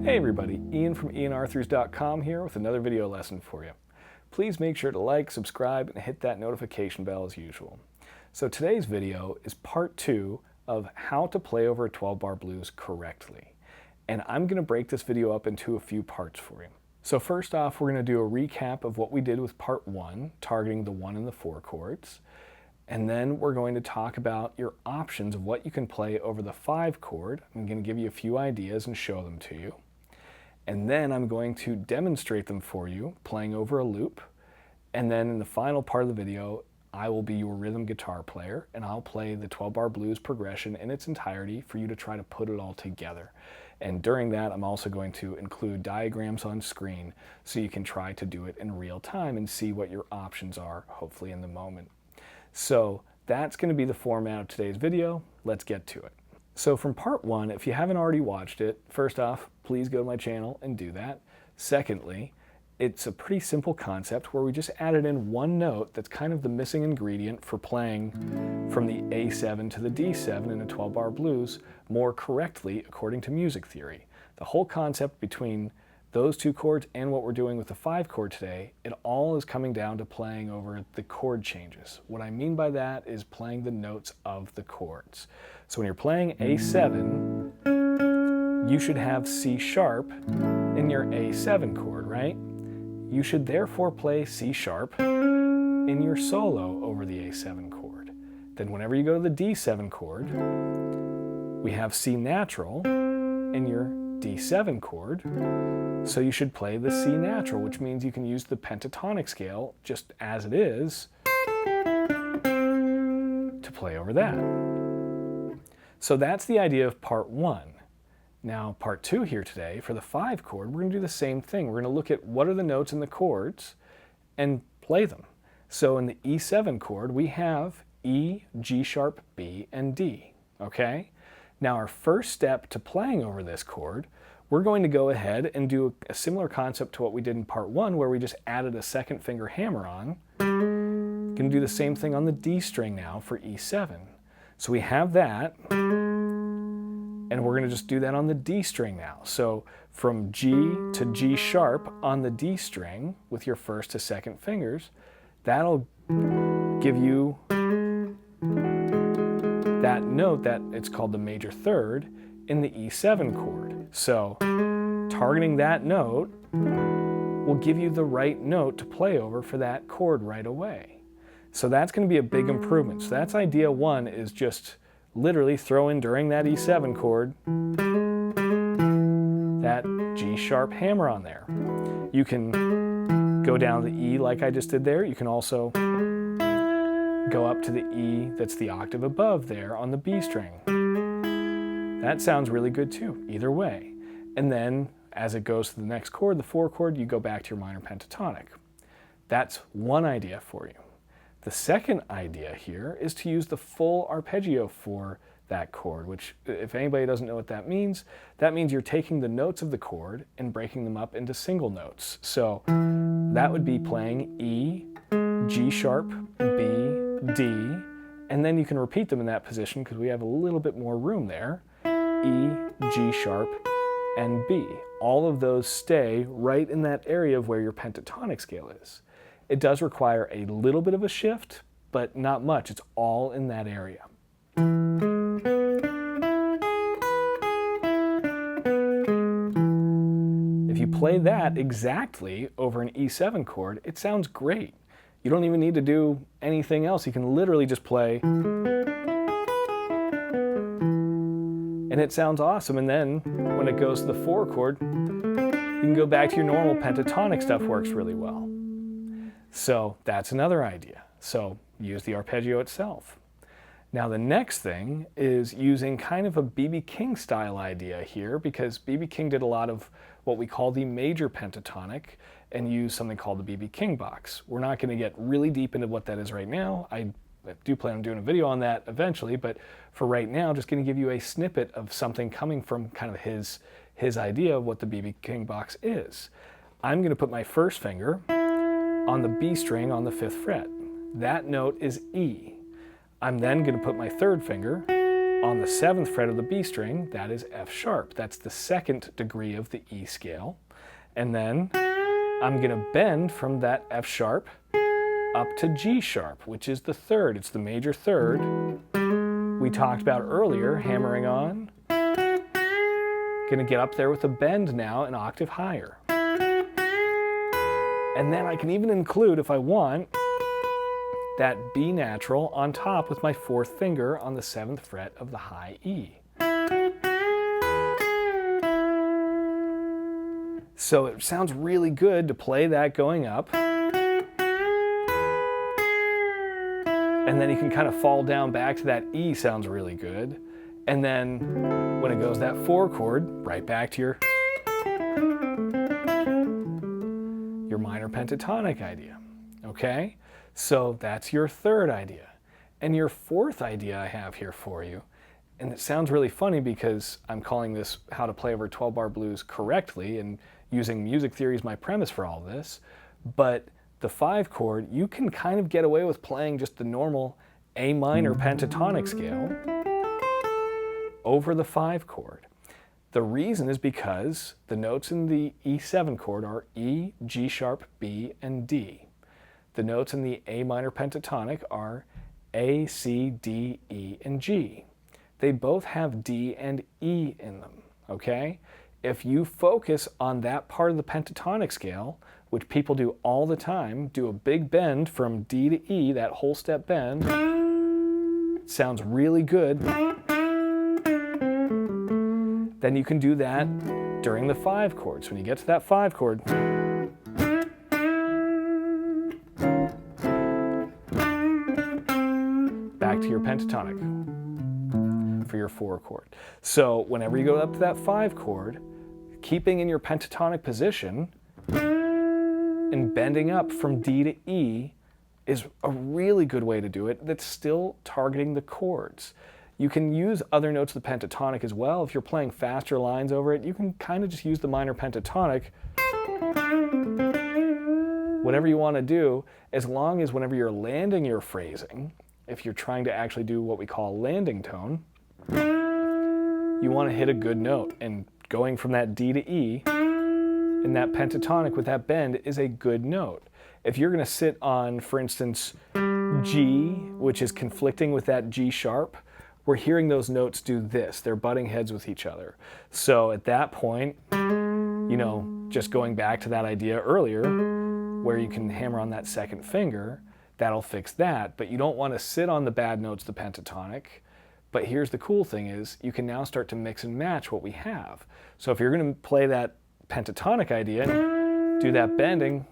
Hey everybody, Ian from IanArthurs.com here with another video lesson for you. Please make sure to like, subscribe, and hit that notification bell as usual. So today's video is part 2 of how to play over a 12-bar blues correctly. And I'm going to break this video up into a few parts for you. So first off, we're going to do a recap of what we did with part 1, targeting the 1 and the 4 chords. And then we're going to talk about your options of what you can play over the 5 chord. I'm going to give you a few ideas and show them to you. And then I'm going to demonstrate them for you, playing over a loop. And then in the final part of the video, I will be your rhythm guitar player, and I'll play the 12-bar blues progression in its entirety for you to try to put it all together. And during that, I'm also going to include diagrams on screen so you can try to do it in real time and see what your options are, hopefully in the moment. So that's going to be the format of today's video. Let's get to it. So from part 1, if you haven't already watched it, first off, please go to my channel and do that. Secondly, it's a pretty simple concept where we just added in one note that's kind of the missing ingredient for playing from the A7 to the D7 in a 12-bar blues more correctly according to music theory. The whole concept between those 2 chords and what we're doing with the 5 chord today, it all is coming down to playing over the chord changes. What I mean by that is playing the notes of the chords. So when you're playing A7, you should have C sharp in your A7 chord, right? You should therefore play C sharp in your solo over the A7 chord. Then whenever you go to the D7 chord, we have C natural in your D7 chord. So you should play the C natural, which means you can use the pentatonic scale just as it is to play over that. So that's the idea of part 1. Now part 2 here today, for the 5 chord, we're going to do the same thing. We're going to look at what are the notes in the chords and play them. So in the E7 chord, we have E, G sharp, B, and D, okay? Now our first step to playing over this chord, we're going to go ahead and do a similar concept to what we did in part 1, where we just added a second finger hammer on. Going to do the same thing on the D string now for E7. So we have that, and we're going to just do that on the D string now. So from G to G sharp on the D string with your first to second fingers, that'll give you that note that it's called the major third in the E7 chord. So targeting that note will give you the right note to play over for that chord right away. So that's going to be a big improvement. So that's idea 1, is just literally throw in during that E7 chord that G sharp hammer on there. You can go down to the E like I just did there. You can also go up to the E that's the octave above there on the B string. That sounds really good too, either way. And then as it goes to the next chord, the 4 chord, you go back to your minor pentatonic. That's one idea for you. The second idea here is to use the full arpeggio for that chord, which, if anybody doesn't know what that means you're taking the notes of the chord and breaking them up into single notes. So that would be playing E, G sharp, B, D, and then you can repeat them in that position because we have a little bit more room there. E, G sharp, and B. All of those stay right in that area of where your pentatonic scale is. It does require a little bit of a shift, but not much. It's all in that area. If you play that exactly over an E7 chord, it sounds great. You don't even need to do anything else. You can literally just play, and it sounds awesome. And then when it goes to the 4 chord, you can go back to your normal pentatonic stuff, works really well. So that's another idea. So use the arpeggio itself. Now the next thing is using kind of a B.B. King style idea here, because B.B. King did a lot of what we call the major pentatonic and use something called the B.B. King box. We're not going to get really deep into what that is right now. I do plan on doing a video on that eventually, but for right now, just going to give you a snippet of something coming from kind of his idea of what the B.B. King box is. I'm going to put my first finger on the B string on the 5th fret. That note is E. I'm then going to put my third finger on the 7th fret of the B string, that is F sharp. That's the 2nd degree of the E scale. And then I'm going to bend from that F sharp up to G sharp, which is the 3rd. It's the major 3rd we talked about earlier, hammering on. Going to get up there with a bend now an octave higher. And then I can even include, if I want, that B natural on top with my 4th finger on the 7th fret of the high E. So it sounds really good to play that going up. And then you can kind of fall down back to that E, sounds really good. And then when it goes that 4 chord, right back to your minor pentatonic idea. Okay? So that's your 3rd idea. And your 4th idea I have here for you, and it sounds really funny because I'm calling this How to Play Over 12-Bar Blues Correctly, and using music theory as my premise for all this, but the 5 chord, you can kind of get away with playing just the normal A minor pentatonic scale over the 5 chord. The reason is because the notes in the E7 chord are E, G sharp, B, and D. The notes in the A minor pentatonic are A, C, D, E, and G. They both have D and E in them, okay? If you focus on that part of the pentatonic scale, which people do all the time, do a big bend from D to E, that whole step bend, it sounds really good. Then you can do that during the 5 chord. So when you get to that 5 chord, back to your pentatonic for your 4 chord. So whenever you go up to that 5 chord, keeping in your pentatonic position and bending up from D to E is a really good way to do it that's still targeting the chords. You can use other notes of the pentatonic as well. If you're playing faster lines over it, you can kind of just use the minor pentatonic. Whatever you want to do, as long as whenever you're landing your phrasing, if you're trying to actually do what we call a landing tone, you want to hit a good note. And going from that D to E in that pentatonic with that bend is a good note. If you're going to sit on, for instance, G, which is conflicting with that G sharp, we're hearing those notes do this. They're butting heads with each other. So at that point, you know, just going back to that idea earlier, where you can hammer on that 2nd finger, that'll fix that. But you don't want to sit on the bad notes of the pentatonic. But here's the cool thing is, you can now start to mix and match what we have. So if you're going to play that pentatonic idea and do that bending,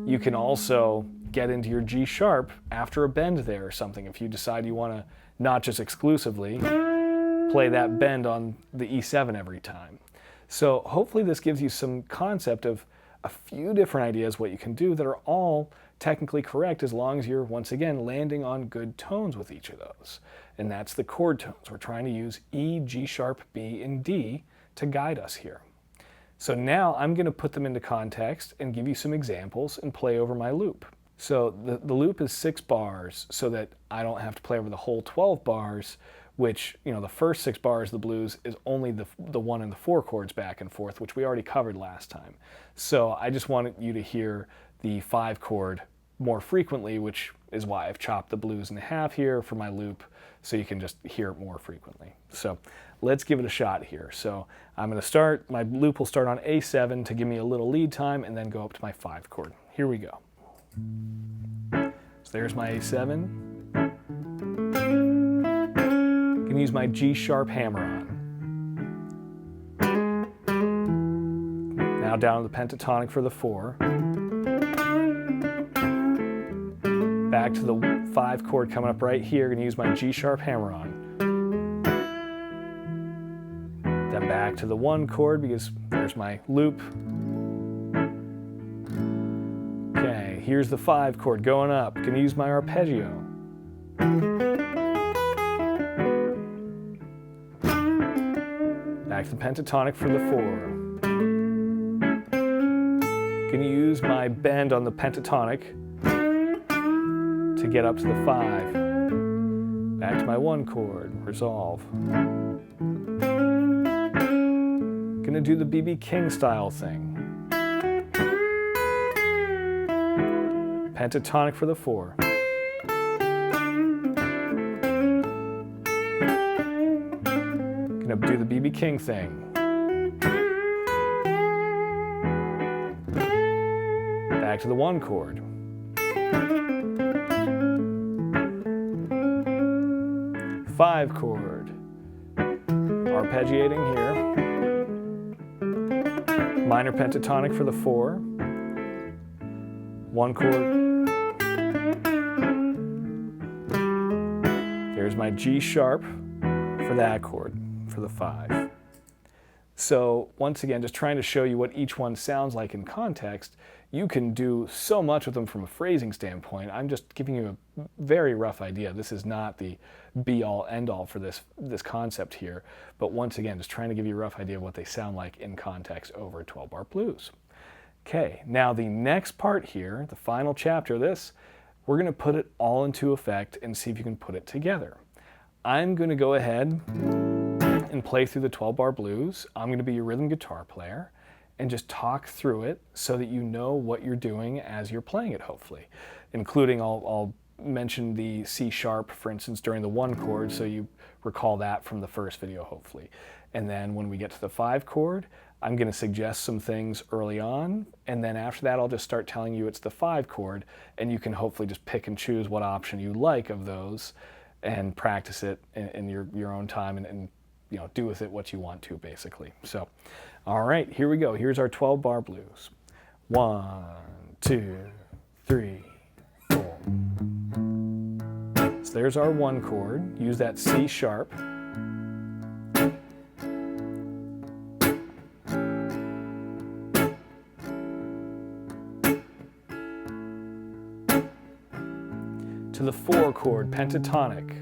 you can also get into your G sharp after a bend there or something if you decide you want to not just exclusively play that bend on the E7 every time. So hopefully this gives you some concept of a few different ideas what you can do that are all technically correct as long as you're, once again, landing on good tones with each of those. And that's the chord tones. We're trying to use E, G sharp, B, and D to guide us here. So now I'm going to put them into context and give you some examples and play over my loop. So the loop is 6 bars so that I don't have to play over the whole 12 bars, which, you know, the first 6 bars of the blues is only the 1 and the 4 chords back and forth, which we already covered last time. So I just wanted you to hear the 5 chord more frequently, which is why I've chopped the blues in half here for my loop, so you can just hear it more frequently. So let's give it a shot here. So I'm going to start, my loop will start on A7 to give me a little lead time and then go up to my 5 chord. Here we go. So there's my A7. I'm going to use my G sharp hammer on. Now down to the pentatonic for the 4. Back to the 5 chord coming up right here. Going to use my G sharp hammer on. Then back to the 1 chord because there's my loop. Okay, here's the 5 chord going up. Going to use my arpeggio. Back to the pentatonic for the 4. Going to use my bend on the pentatonic to get up to the 5. Back to my 1 chord, resolve. Gonna do the B.B. King style thing. Pentatonic for the 4. Gonna do the B.B. King thing. Back to the 1 chord. Five chord. Arpeggiating here. Minor pentatonic for the 4. 1 chord. There's my G sharp for that chord, for the 5. So once again, just trying to show you what each one sounds like in context. You can do so much with them from a phrasing standpoint. I'm just giving you a very rough idea. This is not the be-all, end-all for this concept here. But once again, just trying to give you a rough idea of what they sound like in context over 12-bar blues. Okay, now the next part here, the final chapter of this, we're going to put it all into effect and see if you can put it together. I'm going to go ahead and play through the 12-bar blues. I'm going to be your rhythm guitar player and just talk through it so that you know what you're doing as you're playing it, hopefully. Including, I'll mention the C sharp, for instance, during the 1 chord, so you recall that from the first video, hopefully. And then when we get to the 5 chord, I'm going to suggest some things early on, and then after that I'll just start telling you it's the 5 chord, and you can hopefully just pick and choose what option you like of those and practice it in your own time and you know, do with it what you want to, basically. So, all right, here we go. Here's our 12-bar blues. 1, 2, 3, 4. So there's our 1 chord. Use that C sharp. To the 4 chord, pentatonic.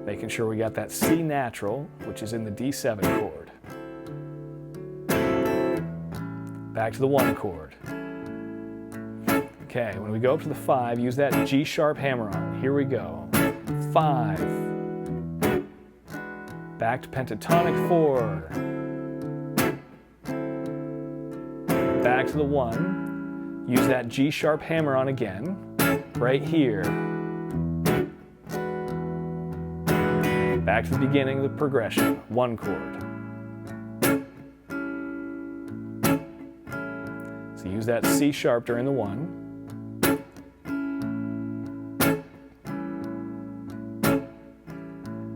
Making sure we got that C natural, which is in the D7 chord. Back to the 1 chord. Okay, when we go up to the 5, use that G sharp hammer on. Here we go. 5. Back to pentatonic 4. Back to the 1. Use that G sharp hammer on again, right here. Back to the beginning of the progression, 1 chord. So use that C sharp during the 1.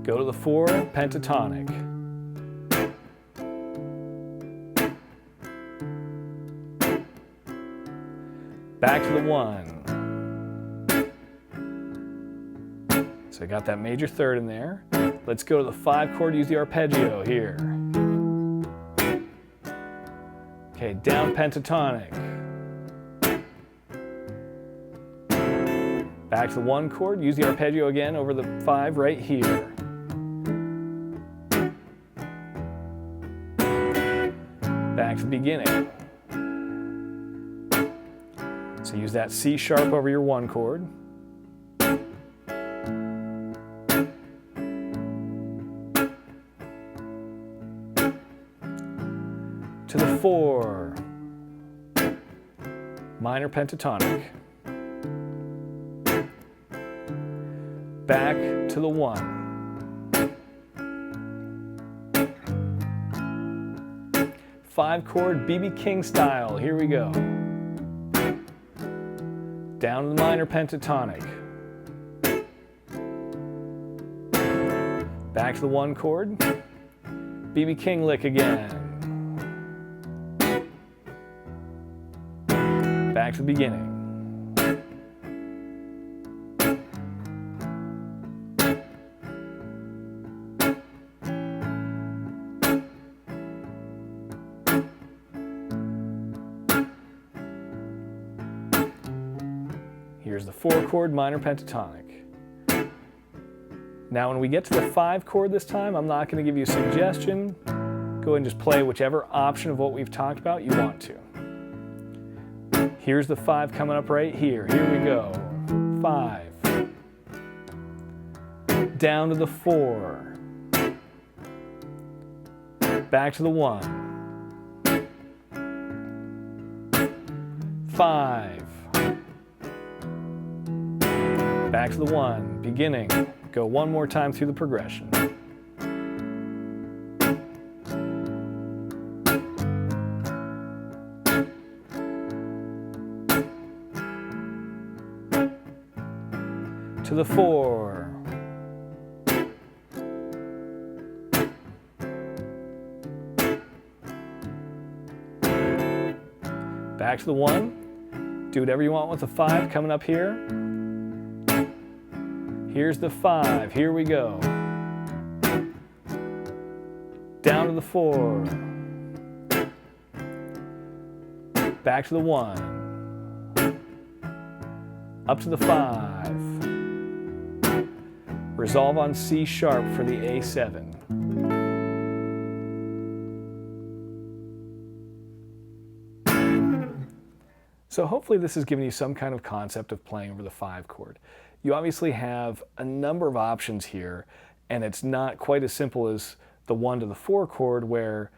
Go to the 4, pentatonic. Back to the 1. So I got that major third in there. Let's go to the 5 chord, use the arpeggio here. Okay, down pentatonic. Back to the 1 chord, use the arpeggio again over the 5 right here. Back to the beginning. So use that C sharp over your 1 chord. To the 4, minor pentatonic. Back to the 1. 5 chord B.B. King style, here we go. Down to the minor pentatonic. Back to the 1 chord. B.B. King lick again. Back to the beginning. Here's the 4 chord minor pentatonic. Now when we get to the 5 chord this time, I'm not going to give you a suggestion. Go ahead and just play whichever option of what we've talked about you want to. Here's the 5 coming up right here. Here we go. 5, down to the 4, back to the 1, 5, back to the 1, beginning. Go one more time through the progression. To the 4, back to the 1, do whatever you want with the 5 coming up here. Here's the 5, here we go. Down to the 4, back to the 1, up to the 5, resolve on C sharp for the A7. So hopefully this has given you some kind of concept of playing over the 5 chord. You obviously have a number of options here, and it's not quite as simple as the 1 to the 4 chord where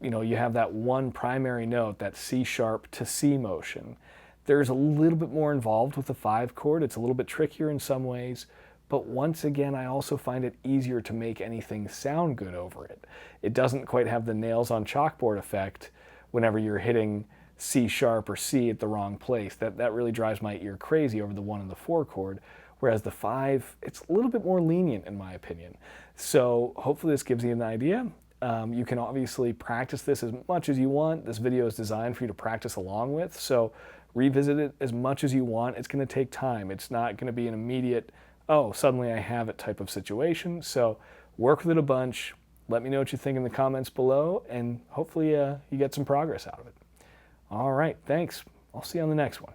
you have that one primary note, that C sharp to C motion. There's a little bit more involved with the 5 chord. It's a little bit trickier in some ways, but once again, I also find it easier to make anything sound good over it. It doesn't quite have the nails on chalkboard effect whenever you're hitting C sharp or C at the wrong place. That really drives my ear crazy over the 1 and the 4 chord, whereas the 5, it's a little bit more lenient in my opinion. So hopefully this gives you an idea. You can obviously practice this as much as you want. This video is designed for you to practice along with, so revisit it as much as you want. It's going to take time. It's not going to be an immediate, oh, suddenly I have it type of situation. So work with it a bunch. Let me know what you think in the comments below, and hopefully you get some progress out of it. All right, thanks. I'll see you on the next one.